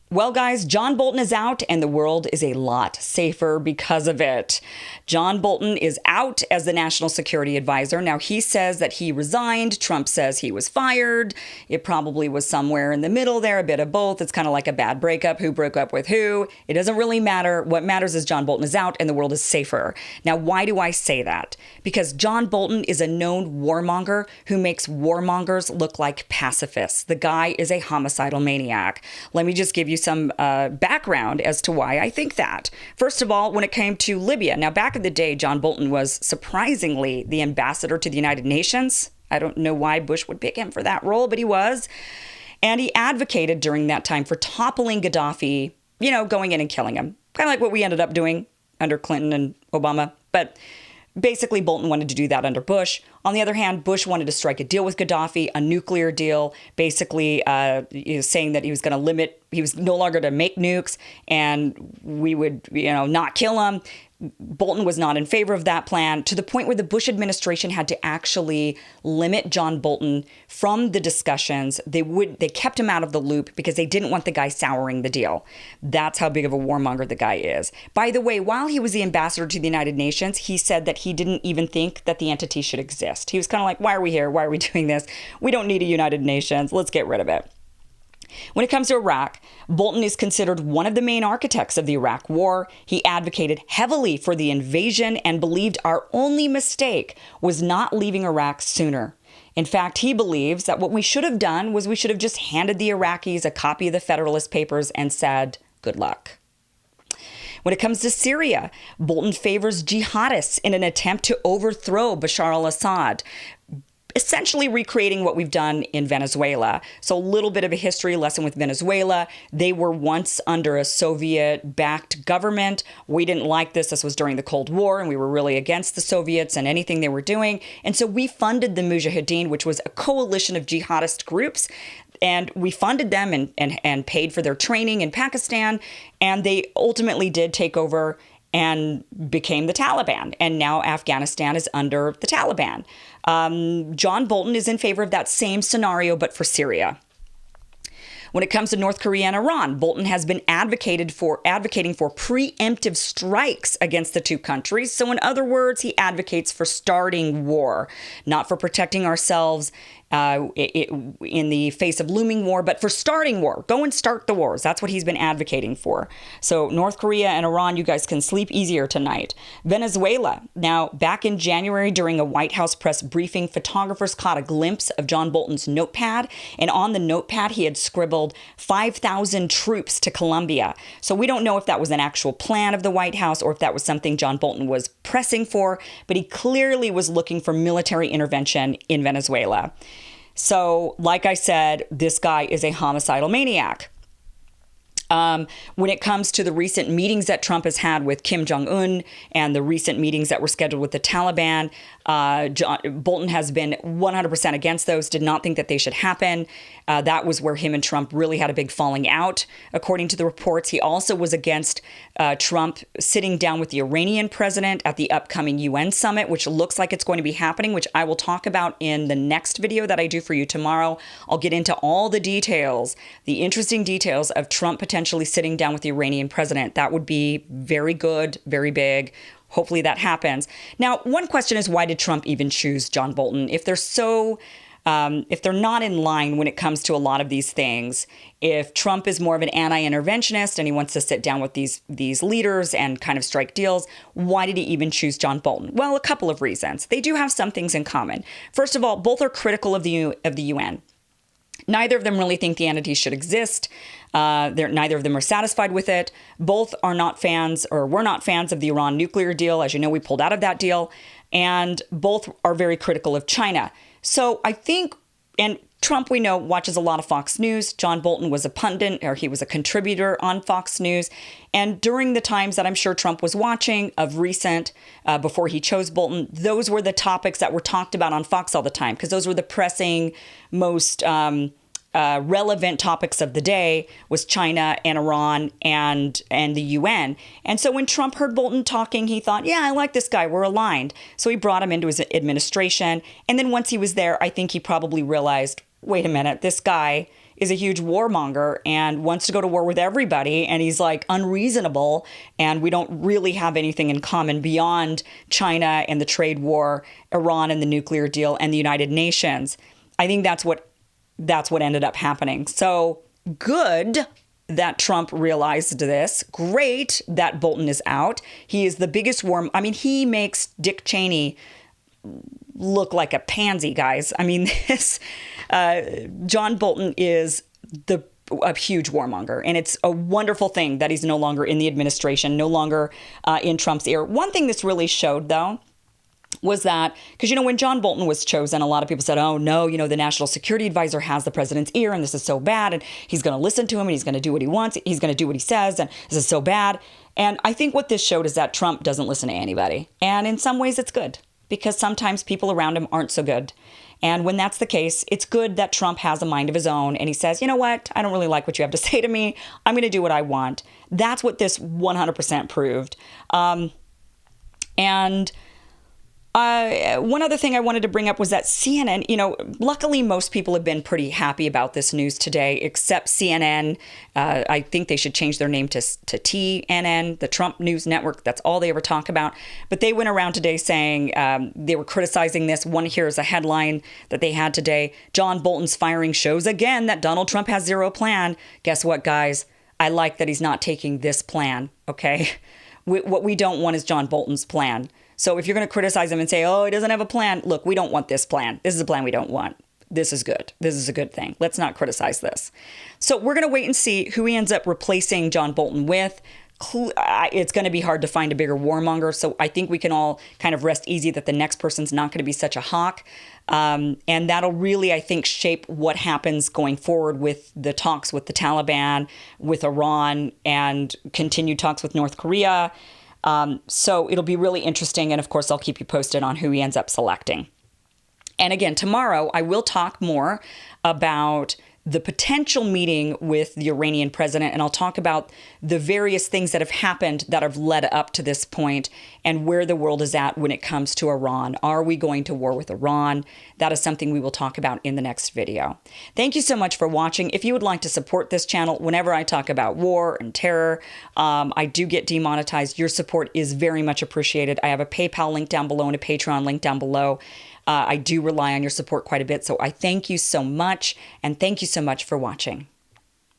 Well, guys, John Bolton is out and the world is a lot safer because of it. John Bolton is out as the national security advisor. Now, he says that he resigned. Trump says he was fired. It probably was somewhere in the middle there, a bit of both. It's kind of like a bad breakup. Who broke up with who? It doesn't really matter. What matters is John Bolton is out and the world is safer. Now, why do I say that? Because John Bolton is a known warmonger who makes warmongers look like pacifists. The guy is a homicidal maniac. Let me just give you some background as to why I think that. First of all, when it came to Libya, now back in the day, John Bolton was surprisingly the ambassador to the United Nations. I don't know why Bush would pick him for that role, but he was. And he advocated during that time for toppling Gaddafi, going in and killing him. Kind of like what we ended up doing under Clinton and Obama. But basically, Bolton wanted to do that under Bush. On the other hand, Bush wanted to strike a deal with Gaddafi, a nuclear deal, basically saying that he was going to limit, he was no longer to make nukes, and we would, not kill him. Bolton was not in favor of that plan, to the point where the Bush administration had to actually limit John Bolton from the discussions. They kept him out of the loop because they didn't want the guy souring the deal. That's how big of a warmonger the guy is. By the way, while he was the ambassador to the United Nations, he said that he didn't even think that the entity should exist. He was kind of like, why are we here? Why are we doing this? We don't need a United Nations. Let's get rid of it. When it comes to Iraq, Bolton is considered one of the main architects of the Iraq War. He advocated heavily for the invasion and believed our only mistake was not leaving Iraq sooner. In fact, he believes that what we should have done was we should have just handed the Iraqis a copy of the Federalist Papers and said, good luck. When it comes to Syria, Bolton favors jihadists in an attempt to overthrow Bashar al-Assad, essentially recreating what we've done in Venezuela. So a little bit of a history lesson with Venezuela. They were once under a Soviet-backed government. We didn't like this. This was during the Cold War, and we were really against the Soviets and anything they were doing. And so we funded the Mujahideen, which was a coalition of jihadist groups. And we funded them and paid for their training in Pakistan. And they ultimately did take over and became the Taliban. And now Afghanistan is under the Taliban. John Bolton is in favor of that same scenario, but for Syria. When it comes to North Korea and Iran, Bolton has been advocating for preemptive strikes against the two countries. So in other words, he advocates for starting war, not for protecting ourselves in the face of looming war, but for starting war. Go and start the wars. That's what he's been advocating for. So North Korea and Iran, you guys can sleep easier tonight. Venezuela. Now, back in January during a White House press briefing, photographers caught a glimpse of John Bolton's notepad. And on the notepad, he had scribbled 5,000 troops to Colombia. So we don't know if that was an actual plan of the White House or if that was something John Bolton was pressing for, but he clearly was looking for military intervention in Venezuela. So, like I said, this guy is a homicidal maniac. When it comes to the recent meetings that Trump has had with Kim Jong-un and the recent meetings that were scheduled with the Taliban, Bolton has been 100% against those, did not think that they should happen. That was where him and Trump really had a big falling out, according to the reports. He also was against Trump sitting down with the Iranian president at the upcoming UN summit, which looks like it's going to be happening, which I will talk about in the next video that I do for you tomorrow. I'll get into all the details, the interesting details of Trump potentially sitting down with the Iranian president. That would be very good, very big. Hopefully that happens. Now, one question is, why did Trump even choose John Bolton? If they're not in line when it comes to a lot of these things, if Trump is more of an anti-interventionist and he wants to sit down with these leaders and kind of strike deals, why did he even choose John Bolton? Well, a couple of reasons. They do have some things in common. First of all, both are critical of the UN. Neither of them really think the entity should exist. Neither of them are satisfied with it. Both are not fans, or were not fans of the Iran nuclear deal. As you know, we pulled out of that deal. And both are very critical of China. So I think, and Trump, we know, watches a lot of Fox News. John Bolton was a pundit, or he was a contributor on Fox News. And during the times that I'm sure Trump was watching of recent, before he chose Bolton, those were the topics that were talked about on Fox all the time, because those were the pressing, most relevant topics of the day was China and Iran and the UN. And so when Trump heard Bolton talking, he thought, yeah, I like this guy. We're aligned. So he brought him into his administration. And then once he was there, I think he probably realized, wait a minute, this guy is a huge warmonger and wants to go to war with everybody. And he's like unreasonable. And we don't really have anything in common beyond China and the trade war, Iran and the nuclear deal, and the United Nations. I think that's what ended up happening. So good that Trump realized this. Great that Bolton is out. He is the biggest he makes Dick Cheney look like a pansy, guys. I mean, this John Bolton is a huge warmonger, and it's a wonderful thing that he's no longer in the administration, no longer in Trump's ear. One thing this really showed, though, was that, because, when John Bolton was chosen, a lot of people said, oh, no, the National Security Advisor has the president's ear, and this is so bad, and he's going to listen to him, and he's going to do what he wants, he's going to do what he says, and this is so bad. And I think what this showed is that Trump doesn't listen to anybody. And in some ways, it's good, because sometimes people around him aren't so good. And when that's the case, it's good that Trump has a mind of his own, and he says, you know what, I don't really like what you have to say to me. I'm going to do what I want. That's what this 100% proved. One other thing I wanted to bring up was that CNN, luckily most people have been pretty happy about this news today, except CNN. I think they should change their name to TNN, the Trump News Network. That's all they ever talk about. But they went around today saying they were criticizing this. One here is a headline that they had today. John Bolton's firing shows again that Donald Trump has zero plan. Guess what, guys? I like that he's not taking this plan, okay? What we don't want is John Bolton's plan. So if you're going to criticize him and say, oh, he doesn't have a plan, look, we don't want this plan. This is a plan we don't want. This is good. This is a good thing. Let's not criticize this. So we're going to wait and see who he ends up replacing John Bolton with. It's going to be hard to find a bigger warmonger. So I think we can all kind of rest easy that the next person's not going to be such a hawk. And that'll really, I think, shape what happens going forward with the talks with the Taliban, with Iran, and continued talks with North Korea. So it'll be really interesting. And of course, I'll keep you posted on who he ends up selecting. And again, tomorrow, I will talk more about the potential meeting with the Iranian president, and I'll talk about the various things that have happened that have led up to this point and where the world is at when it comes to Iran. Are we going to war with Iran? That is something we will talk about in the next video. Thank you so much for watching. If you would like to support this channel, whenever I talk about war and terror, I do get demonetized. Your support is very much appreciated. I have a PayPal link down below and a Patreon link down below. I do rely on your support quite a bit, so I thank you so much, and thank you so much for watching.